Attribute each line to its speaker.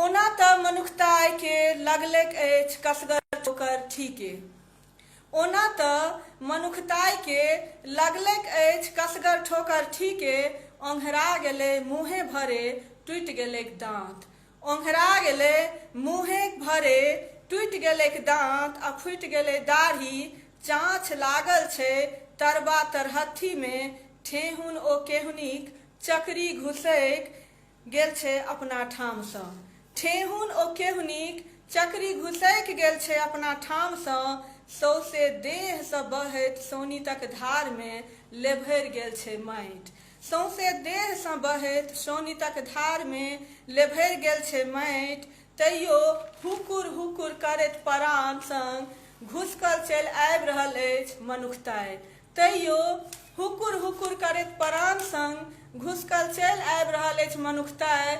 Speaker 1: ओना तऽ मनुखताइ के लगलैक अछि कसगर ठोकर ठीके। ओना तऽ मनुखताइ के लगलैक अछि कसगर ठोकर ठीके। ओंघरा गेलै मुँहे भरे टूटि गेलैक दाँत। ओंघरा गेलै मुँहे भरे टूटि गेलैक दाँत आ फुटि गेलै दाढ़ी। चाँछ लागल छै तरबा तरहत्थी में, ठेहुन ओ केहुनीक चकरी घुसैक गेल छै अपना ठामसँ। ठेहुन ओ केहुनीक चकरी घुसैक गेल छै अपना ठामसँ। सौसे देहसँ बहैत सोनीतक धार में लेभरि गेल छै माटि। सौसे देहसँ बहैत सोनीतक धार में लेभरि गेल छै माटि। तैयो हुकुर हुकुर करैत परान संग घुसकल चलि आबि रहल अछि मनुखताइ। तैयो हुकुर हुकुर करैत परान संग घुसकल चलि आबि रहल अछि मनुखताइ।